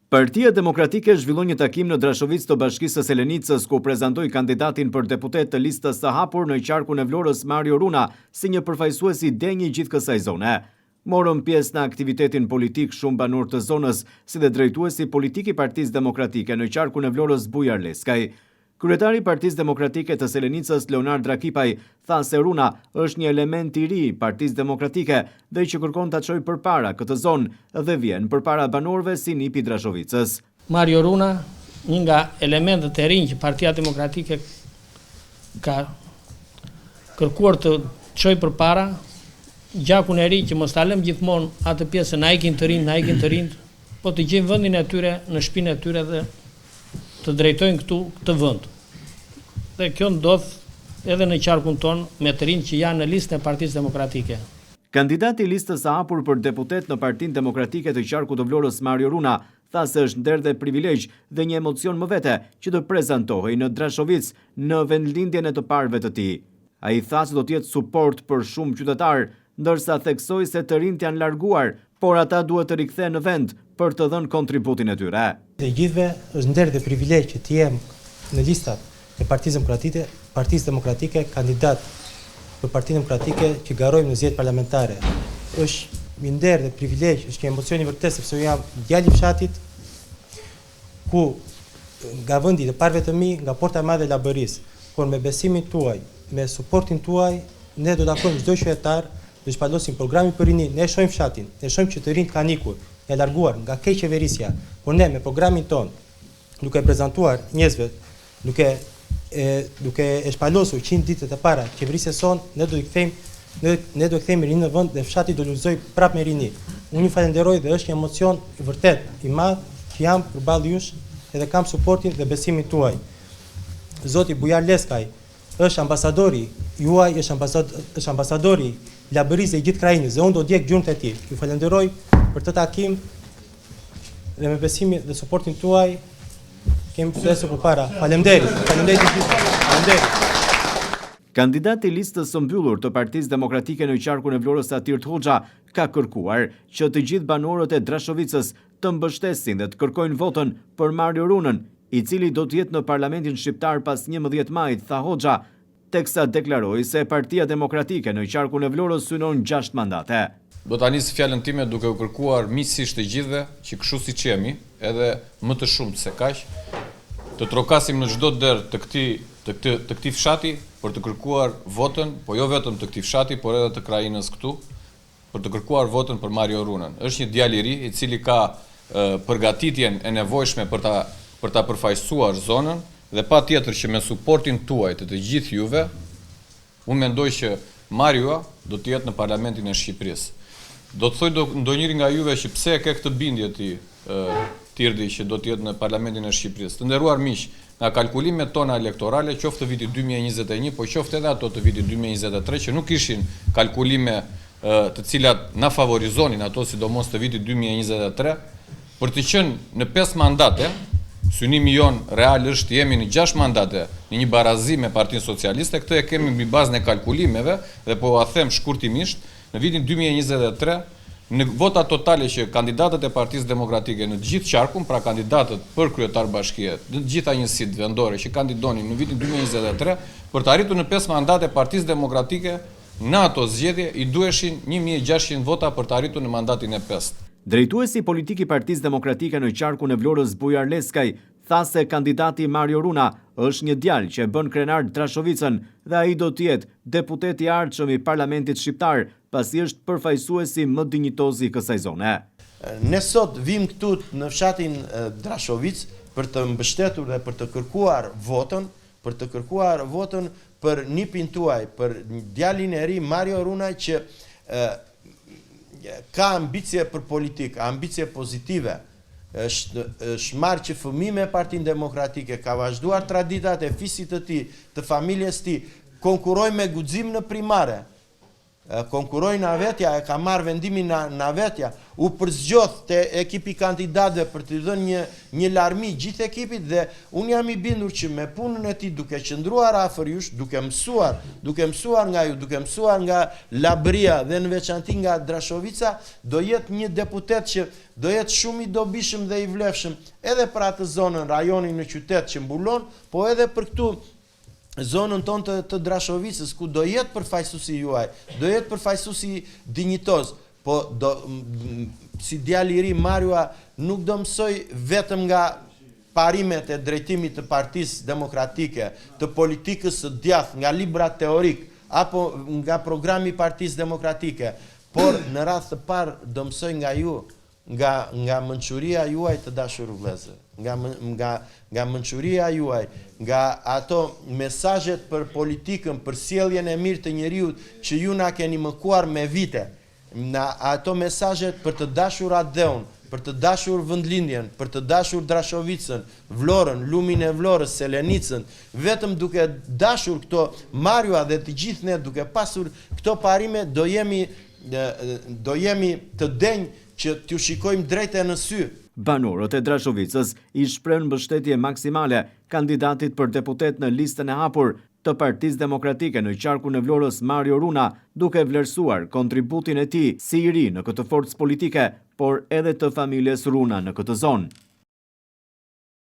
Partia Demokratike zhvilloi një takim në Drashovicë të Bashkisë së Selenicës, ku prezantoi kandidatin për deputet të listës së hapur në qarkun e Vlorës Mario Runa si një përfaqësues i denj i gjithë kësaj zone. Morën pjesë në aktivitetin politik shumë banor të zonës, si dhe drejtuesi politik i Partisë Demokratike në qarkun e Vlorës Bujar Leskaj. Kryetari i Partisë Demokratike të Selenicës, Leonard Rakipaj, tha se Runa është një element i ri i Partisë Demokratike dhe që kërkon ta çojë përpara këtë zonë dhe vjen përpara banorëve si nipi Drashovicës. Mario Runa, një nga elementet e rinj që Partia Demokratike ka kërkuar të çojë përpara, gjakun e ri që mos ta lëm gjithmonë atë pjesën na ikin të rinë, po të gjejnë vendin e tyre në shtëpinë e tyre dhe të drejtojnë këtu këtë vend. Dhe kjo ndodh edhe në qarkun ton me të rinj që janë në listën e Partisë Demokratike. Kandidati i listës së hapur për deputet në Partinë Demokratike të qarkut të Vlorës Mario Runa tha se është nder dhe privilegj dhe një emocion më vete që të prezantohej në Drashovicë në vendlindjen e të parëve të tij. Ai tha se do të jetë suport për shumë qytetarë, ndërsa theksoi se të rinjt janë larguar, por ata duhet të rikthehen në vend për të dhënë kontributin e tyre. Dhe gjithve është nder dhe privilegj që të jem në listat e Partisë Demokratike kandidat për Partinë Demokratike që garojmë në zgjedhjet parlamentare. Është një nder dhe privilegj, është një emocion i vërtetë sepse jam djali i fshatit ku nga vendi të parëve të mi, nga Porta e Madhe e Llabërisë, por me besimin tuaj, me suportin tuaj, ne do të takojmë çdo qytetar, do të shpalosim programin për rini, ne shohim fshatin, ne shohim që të rinjt kanë ikur, e larguar nga keq qeverisja, por ne me programin ton, duke prezantuar njerëzve, duke e shpalosur 100 ditët e para qeverisjes son, ne do të kthejmë rinë në vend dhe fshati do lulëzoj prapë me rini. Unë ju falenderoj dhe është një emocion i vërtet i madh që jam përballë jush edhe kam suportin dhe besimin tuaj. Zoti Bujar Leskaj është ambasadori juaj, është ambasadori Llabërisë e gjithë krajinës dhe unë do djeg gjurmët e tij. Ju falenderoj për të takim dhe me besimin dhe suportin tuaj kemi përsërisur përpara. Faleminderit gjithë. Kandidati i listës së mbyllur të Partisë Demokratike në qarkun e Vlorës Atir Hoxha ka kërkuar që të gjithë banorët e Drashovicës të mbështesin dhe të kërkojnë votën për Mario Runën, i cili do të jetë në Parlamentin Shqiptar pas 11 majit, tha Hoxha, teksa deklaroi se Partia Demokratike në qarkun e Vlorës synon 6 mandate. Do ta nis fjalën time duke u kërkuar miqësisht të gjithëve që kështu siç jemi, edhe më të shumt se kaq, të trokasim në çdo derë të këtij fshati për të kërkuar votën, po jo vetëm të këtij fshati, por edhe të krajinës këtu, për të kërkuar votën për Mario Runën. Është një djalë i ri i cili ka përgatitjen e nevojshme për ta përfaqësuar zonën dhe patjetër që me suportin tuaj të gjithë juve, unë mendoj që Mario do të jetë në Parlamentin e Shqipërisë. Do të thoj ndonjëri nga juve që pse e ke këtë bindje ti Tirdi që do të jetë në Parlamentin e Shqipërisë. Të nderuar miq, nga kalkulimet tona elektorale, qoftë të vitit 2021, po qoftë edhe ato të vitit 2023, që nuk ishin kalkulime të cilat na favorizonin ato sidomos të vitit 2023, për të qenë në 5 mandate, synimi jon real është jemi në 6 mandate në një barazim me Partinë Socialiste, këtë e kemi mbi bazën e kalkulimeve dhe po a them shkurtimisht, në vitin 2023, në vota totale që kandidatët e Partisë Demokratike në të gjithë qarkun, pra kandidatët për kryetar bashkie, në të gjitha njësitë vendore që kandidonin në vitin 2023, për të arritur në 5 mandate Partisë Demokratike, në ato zgjedhje i duheshin 1600 vota për të arritur në mandatin e 5. Drejtuesi politik i Partisë Demokratike në qarkun e Vlorës Bujar Leskaj tha se kandidati Mario Runa është një djalë që bën krenar Drashovicën dhe ai do të jetë deputet i ardhshëm i Parlamentit Shqiptar, pasi është përfaqësuesi më dinjitoz i kësaj zone. Ne sot vim këtu në fshatin Drashovicë për të mbështetur dhe për të kërkuar votën për nipin tuaj, për djalin e ri Mario Runa që ka ambicie për politikë, ambicie pozitive, është marrë që fëmijë me Partinë Demokratike, ka vazhduar traditat e fisit të tij, të familjes tij, konkurroi me guxim në primare. konkuroi në vetja, e ka marrë vendimin në vetja, u përzgjoth të ekipi kandidatëve për të dhënë një larmi gjithë ekipit dhe unë jam i bindur që me punën e tij duke qëndruar afër jush, duke mësuar nga ju, duke mësuar nga Labria dhe në veçanti nga Drashovica, do jetë një deputet që do jetë shumë i dobishëm dhe i vlefshëm edhe për atë zonën, rajonin në qytet që mbulon, po edhe për këtu zonën tonë të Drashovicës, ku do jetë përfaqësuesi juaj, do jetë përfaqësuesi dinjitoz, po si djali i ri Mariua nuk do mësoj vetëm nga parimet e drejtimit të Partisë Demokratike, të politikës së djathtë, nga libra teorik, apo nga programi i Partisë Demokratike, por në radhë të parë do mësoj nga ju, nga mençuria juaj të dashur vëllezër, nga mençuria juaj, nga ato mesazhet për politikën, për sjelljen e mirë të njeriut që ju na keni mëkuar me vite, nga ato mesazhet për të dashur Adeun, për të dashur Vendlindjen, për të dashur Drashovicën, Vlorën, lumin e Vlorës, Selenicën, vetëm duke dashur këto Mariua dhe të gjithë ne duke pasur këto parime do jemi të denjë që t'ju shikojmë drejtë në sy. Banorët e Drashovicës i shprehën mbështetje maksimale kandidatit për deputet në listën e hapur të Partisë Demokratike në qarkun e Vlorës Mario Runa, duke vlerësuar kontributin e tij si i ri në këtë forcë politike, por edhe të familjes Runa në këtë zonë.